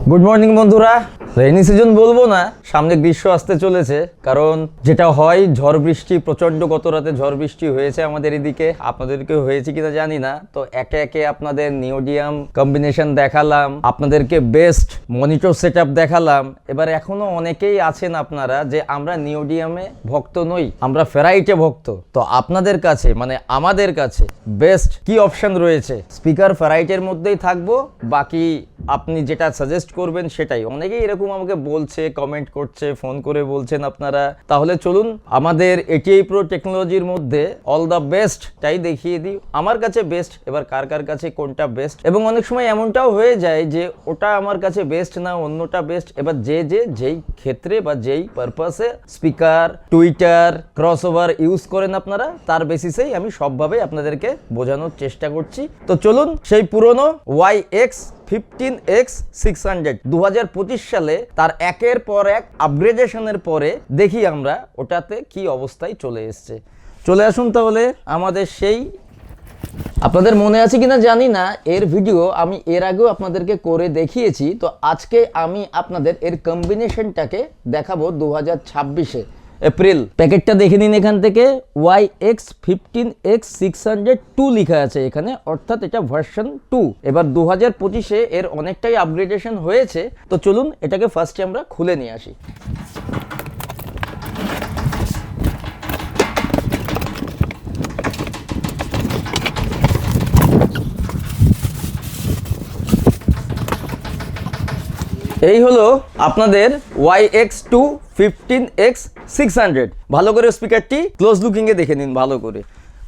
Good morning বন্ধুরা। Rainy season বলবো না, সামনে গ্রীষ্ম আসতে চলেছে। কারণ যেটা হয় ঝড় বৃষ্টি, প্রচন্ড গত রাতে ঝড় বৃষ্টি হয়েছে আমাদের এদিকে, আপনাদেরকে হয়েছে কিনা জানি না। তো একে একে আপনাদের নিওডিয়াম কম্বিনেশন দেখালাম, আপনাদেরকে বেস্ট মনিটর সেটআপ দেখালাম। এবার এখনো অনেকেই আছেন আপনারা যে আমরা নিওডিয়ামে ভক্ত নই, আমরা ফেরাইটে ভক্ত। তো আপনাদের কাছে মানে আমাদের কাছে বেস্ট কি অপশন রয়েছে? স্পিকার ফেরাইটের মধ্যেই থাকবো, বাকি আপনি যেটা সাজেস্ট করবেন সেটাই। অনেকেই এরকম আমাকে বলছে, কমেন্ট করছে, ফোন করে বলছেন আপনারা। তাহলে চলুন আমাদের এটিআই প্রো টেকনোলজির মধ্যে অল দ্য বেস্ট টাই দেখিয়ে দিই। আমার কাছে বেস্ট, এবার কার কার কাছে কোনটা বেস্ট। এবং অনেক সময় এমনটাও হয়ে যায় যে ওটা আমার কাছে বেস্ট না, অন্যটা বেস্ট। এবার যেই ক্ষেত্রে বা যেই পারপাসে স্পিকার, টুইটার, ক্রসওভার ইউজ করেন আপনারা, তার বেসিসেই আমি সবভাবে আপনাদেরকে বোঝানোর চেষ্টা করছি। তো চলুন সেই পুরনো YX15X600 2025 সালে তার একের পর এক আপগ্রেডেশনের পরে দেখি আমরা ওটাতে কি অবস্থায় চলে এসছে। চলে আসুন তাহলে আমাদের সেই, আপনাদের মনে আছে কিনা জানি না, এর ভিডিও আমি এর আগেও আপনাদেরকে করে দেখিয়েছি। তো আজকে আমি আপনাদের এর কম্বিনেশনটাকে দেখাবো 2026-এ এপ্রিল। প্যাকেটটা দেখে নিন, এখান থেকে YX15X602 লেখা আছে এখানে, অর্থাৎ এটা ভার্সন 2। এবার 2025-এ এর অনেকটাই আপগ্রেডেশন হয়েছে। তো চলুন এটাকে ফার্স্টে আমরা খুলে নিয়ে আসি। এই হলো আপনাদের YX15X600। ভালো করে স্পিকারটি ক্লোজ লুকিংয়ে দেখে নিন ভালো করে,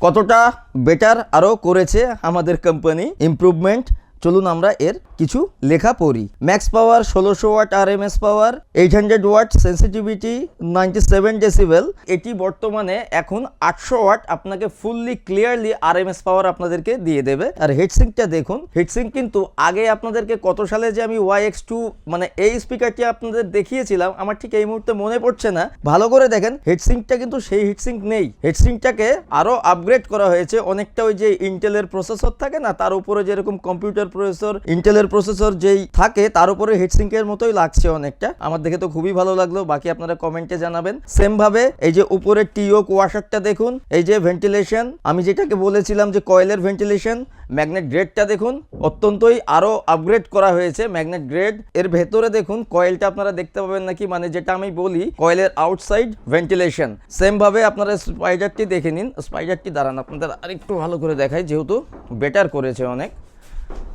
কতটা বেটার আরও করেছে আমাদের কোম্পানি, ইমপ্রুভমেন্ট। চলুন আমরা এর কিছু লেখা পড়ি। ম্যাক্স পাওয়ার 1600 ওয়াট, RMS পাওয়ার 800 ওয়াট, সেন্সিটিভিটি 97 ডেসিবেল। এটি বর্তমানে এখন 800 ওয়াট আপনাকে ফুললি ক্লিয়ারলি RMS পাওয়ার আপনাদেরকে দিয়ে দেবে। আর হিটসিঙ্কটা দেখুন, হিটসিঙ্ক কিন্তু আগে আপনাদেরকে কত সালে যে আমি YX2 মানে এই স্পিকারটি আপনাদের দেখিয়েছিলাম, আমার ঠিক এই মুহূর্তে মনে পড়ছে না। ভালো করে দেখেন, হিটসিঙ্কটা কিন্তু সেই হিটসিঙ্ক নেই, হিটসিঙ্কটাকে আরও আপগ্রেড করা হয়েছে অনেকটা। ওই যে ইন্টেলের প্রসেসর থাকে না, তার উপরে যেরকম কম্পিউটার প্রসেসর, ইন্টেলের প্রসেসর যেই থাকে তার উপরে হিটসিঙ্কের মতোই লাগছে অনেকটা। আমার দেখে তো খুবই ভালো লাগলো, বাকি আপনারা কমেন্টে জানাবেন। সেম ভাবে এই যে উপরে টিওক ওয়াশারটা দেখুন, এই যে ভেন্টিলেশন, আমি যেটাকে বলেছিলাম যে কয়েলের ভেন্টিলেশন, ম্যাগনেট গ্রেডটা দেখুন অত্যন্তই আরো আপগ্রেড করা হয়েছে ম্যাগনেট গ্রেড। এর ভেতরে দেখুন কয়েলটা আপনারা দেখতে পাবেন নাকি, মানে যেটা আমি বলি কয়েলের আউটসাইড ভেন্টিলেশন। সেম ভাবে আপনারা স্পাইডারটি দেখে নিন। স্পাইডারটি দাঁড়ান আপনাদের আরেকটু ভালো করে দেখাই, যেহেতু বেটার করেছে অনেক।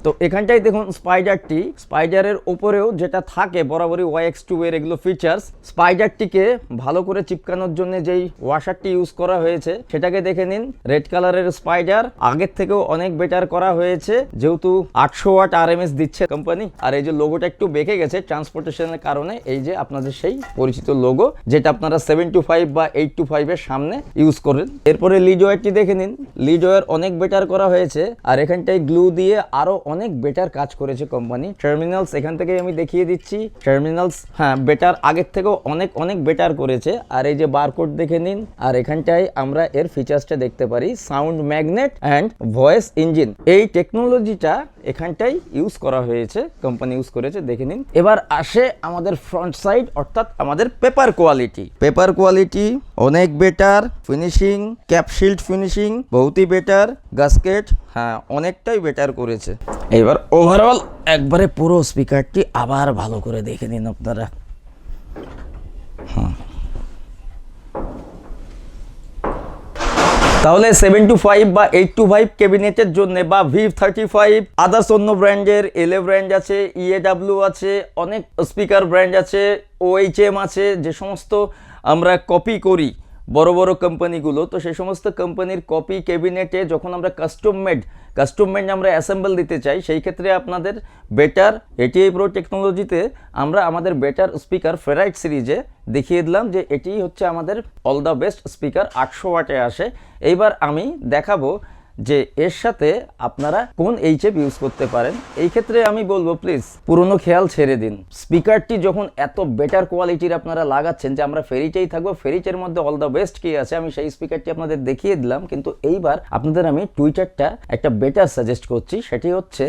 তো এখানটাই দেখুন স্পাইডারটি, স্পাইডারের উপরেও যেটা থাকে বরাবরই YX2 এর এগুলো ফিচার্স। স্পাইডারটিকে ভালো করে চিপকানোর জন্য যেই ওয়াশারটি ইউজ করা হয়েছে সেটাকে দেখে নিন। রেড কালারের স্পাইডার, আগের থেকেও অনেক বেটার করা হয়েছে, যেহেতু 800 ওয়াট RMS দিচ্ছে কোম্পানি। আর এই যে লোগোটা একটু বেঁকে গেছে ট্রান্সপোর্টেশনের কারণে, এই যে আপনাদের সেই পরিচিত লোগো যেটা আপনারা 725 বা 825 এর সামনে ইউজ করেন। এরপরে লিড ওয়্যারটি দেখে নিন, লিড ওয়্যার অনেক বেটার করা হয়েছে। আর এখানটায় গ্লু দিয়ে আরো অনেক বেটার কাজ করেছে কোম্পানি। টার্মিনালস এখান থেকে আমি দেখিয়ে দিচ্ছি, টার্মিনালস হ্যাঁ বেটার, আগের থেকেও অনেক বেটার করেছে। আর এই যে বারকোড দেখে নিন। আর এখানটায় আমরা এর ফিচার্সটা দেখতে পারি, sound magnet and voice engine. এই টেকনোলজিটা এখানটাই ইউজ করা হয়েছে, কোম্পানি ইউজ করেছে, দেখে নিন। এবার আসে আমাদের ফ্রন্ট সাইড, অর্থাৎ আমাদের পেপার কোয়ালিটি। পেপার কোয়ালিটি অনেক বেটার, ফিনিশিং, ক্যাপশিল্ড ফিনিশিং বহুতই বেটার, গাস্কেট হ্যাঁ অনেকটাই বেটার করেছে। এবার ওভারঅল একবারে পুরো স্পিকারটি আবার ভালো করে দেখে নিন আপনারা। তাহলে 725 বা 825 ক্যাবিনেটের জন্য বা V35 আদার্স অন্য ব্র্যান্ডের LA ব্র্যান্ড আছে, EAW আছে, অনেক স্পিকার ব্র্যান্ড আছে, OHM আছে, যে সমস্ত আমরা কপি করি বড় বড় কোম্পানিগুলো। তো সেই সমস্ত কোম্পানির কপি ক্যাবিনেটে যখন আমরা কাস্টম মেড আমরা অ্যাসেম্বল দিতে চাই, সেই ক্ষেত্রে আপনাদের বেটার এটিআই প্রো টেকনোলজিতে আমরা আমাদের বেটার স্পিকার ফেরাইট সিরিজে দেখিয়ে দিলাম যে এটি হচ্ছে আমাদের অল দ্য বেস্ট স্পিকার, 800 ওয়াটে আসে। এইবার আমি দেখাবো যে এর সাথে আপনারা কোন এইচএফ ইউজ করতে পারেন। এই ক্ষেত্রে আমি বলবো প্লিজ পুরনো খেয়াল ছেড়ে দিন। স্পিকারটি যখন এত বেটার কোয়ালিটির আপনারা লাগাচ্ছেন যে আমরা ফেরিটেই থাকবো, ফেরিটের মধ্যে অল দ্য বেস্ট কি আছে আমি সেই স্পিকারটি আপনাদের দেখিয়ে দিলাম। কিন্তু এইবার আপনাদের আমি টুইটারটা একটা বেটার সাজেস্ট করছি, সেটি হচ্ছে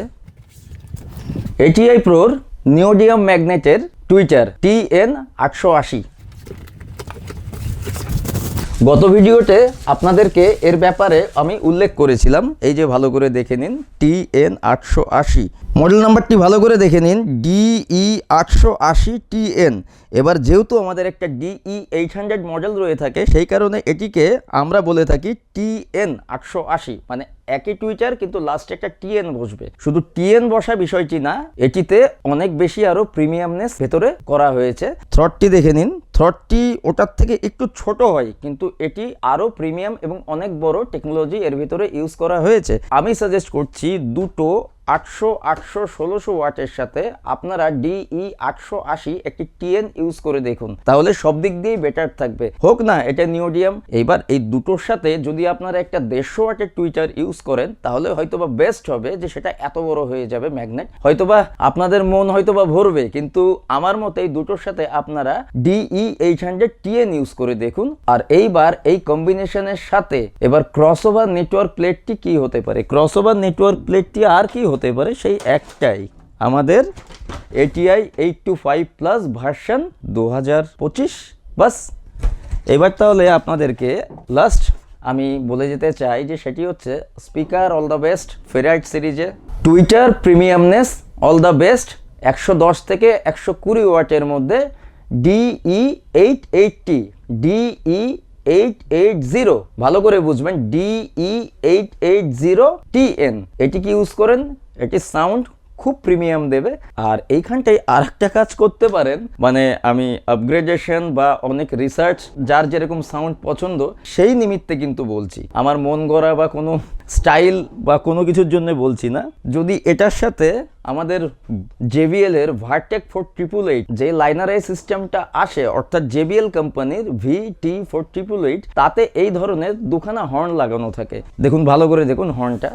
এটিআই প্রোর নিওডিয়াম ম্যাগনেটের টুইটার TN880। গত ভিডিওতে আপনাদেরকে এর ব্যাপারে আমি উল্লেখ করেছিলাম, এই যে ভালো করে দেখে নিন TN880। মডেল নাম্বারটি ভালো করে দেখে নিন DE880TN। এবার যেহেতু আমাদের একটা DE800 মডেল রয়ে থাকে, সেই কারণে এটিকে আমরা বলে থাকি TN880, মানে একই টুইটার কিন্তু লাস্টে একটা TN বসবে। শুধু TN বসা বিষয়টি না, এটিতে অনেক বেশি আরো প্রিমিয়ামনেস ভেতরে করা হয়েছে। থ্রডটি দেখে নিন, থ্রডটি ওটার থেকে একটু ছোট হয়, কিন্তু এটি আরো প্রিমিয়াম এবং অনেক বড় টেকনোলজি এর ভিতরে ইউজ করা হয়েছে। আমি সাজেস্ট করছি দুটো 800, 800, 1600 ওয়াটের সাথে আপনারা DE880 একটি TN ইউজ করে দেখুন, তাহলে সব দিক দিয়েই বেটার থাকবে। হোক না এটা নিওডিয়াম, এইবার এই দুটোর সাথে যদি আপনারা একটা 150 ওয়াটের টুইটার ইউজ করেন, তাহলে হয়তোবা বেস্ট হবে যে সেটা এত বড় হয়ে যাবে ম্যাগনেট, হয়তোবা আপনাদের মন হয়তোবা ভরবে। কিন্তু আমার মতে এই দুটোর সাথে আপনারা DE800TN ইউজ করে দেখুন। আর এইবার এই কম্বিনেশনের সাথে এবার ক্রসওভার নেটওয়ার্ক প্লেটটি কি হতে পারে? ক্রসওভার নেটওয়ার্ক প্লেটটি আর কি হতে পারে, সেই একটাই, আমাদের ATI 825 প্লাস ভার্সন 2025। বাস, এবার তাহলে আপনাদেরকে লাস্ট আমি বলে যেতে চাই যে সেটি হচ্ছে speaker all the best ferrite সিরিজে, tweeter premiumness all the best 110 থেকে 120 ওয়াটের মধ্যে DE880 ভালো করে বুঝবেন, DE880TN। এটি কি ইউজ করেন, এটি সাউন্ড খুব প্রিমিয়াম দেবে। আর এইখানটায় আর একটা কাজ করতে পারেন, মানে আমি আপগ্রেডেশন বা অনেক রিসার্চ, যার যেরকম সাউন্ড পছন্দ সেই নিমিত্তে কিন্তু বলছি, আমার মন গড়া বা কোনো স্টাইল বা কোনো কিছুর জন্য বলছি না। যদি এটার সাথে আমাদের JBL এর ভার্টেক 4888 যে লাইনার সিস্টেমটা আসে, অর্থাৎ JBL কোম্পানির VT4888, তাতে এই ধরনের দুখানা হর্ন লাগানো থাকে। দেখুন ভালো করে দেখুন, হর্নটা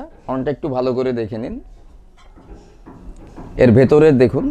একটু ভালো করে দেখে নিন। এর ভেতরে দেখুন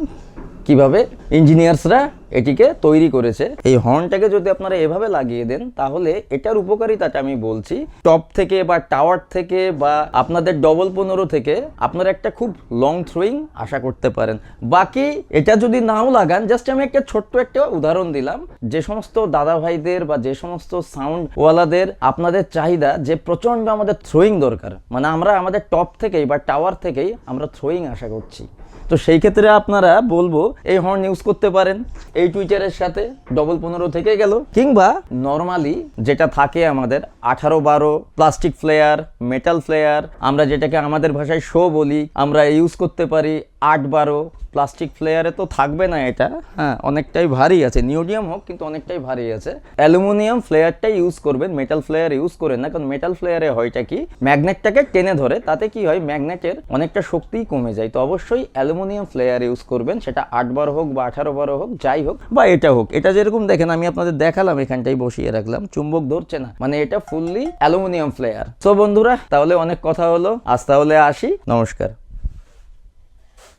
কিভাবে ইঞ্জিনিয়ার্সরা এটিকে তৈরি করেছে। এই হর্নটাকে যদি আপনারা এভাবে লাগিয়ে দেন, তাহলে এটার উপকারিতাটা আমি বলছি, টপ থেকে বা টাওয়ার থেকে বা আপনাদের ডবল 15 থেকে আপনারা একটা খুব লং থ্রোয়িং আশা করতে পারেন। বাকি এটা যদি নাও লাগান, জাস্ট আমি একটা ছোট্ট একটা উদাহরণ দিলাম, যে সমস্ত দাদা ভাইদের বা যে সমস্ত সাউন্ড ওয়ালাদের আপনাদের চাহিদা যে প্রচণ্ড আমাদের থ্রোয়িং দরকার, মানে আমরা আমাদের টপ থেকেই বা টাওয়ার থেকেই আমরা থ্রোয়িং আশা করছি, তো সেই ক্ষেত্রে আপনারা বলবো এই হর্ন ইউজ করতে পারেন এই টুইটারের সাথে। ডবল 15 থেকে গেল, কিংবা নর্মালি যেটা থাকে আমাদের 18-12 প্লাস্টিক ফ্লেয়ার, মেটাল ফ্লেয়ার, আমরা যেটাকে আমাদের ভাষায় শো বলি, আমরা ইউজ করতে পারি 8-12 প্লাস্টিক ফ্লেয়ারে। তো থাকবে না এটা, হ্যাঁ অনেকটাই ভারী আছে, নিওডিয়াম হোক কিন্তু অনেকটাই ভারী আছে। অ্যালুমিনিয়াম ফ্লেয়ারটাই ইউজ করবেন, মেটাল ফ্লেয়ার ইউজ করেন না, কারণ মেটাল ফ্লেয়ারে হয়টা কি, ম্যাগনেটটাকে টেনে ধরে, তাতে কি হয় ম্যাগনেটের অনেকটা শক্তি কমে যায়। তো অবশ্যই অ্যালুমিনিয়াম ফ্লেয়ার ইউজ করবেন, সেটা 8-12 হোক বা 18-12 হোক, যাই হোক, বা এটা হোক। এটা যেরকম দেখেন আমি আপনাদের দেখালাম, এখানটাই বসিয়ে রাখলাম, চুম্বক ধরছে না, মানে এটা ফুললি অ্যালুমিনিয়াম ফ্লেয়ার। সো বন্ধুরা, তাহলে অনেক কথা হলো, আজ তাহলে আসি, নমস্কার।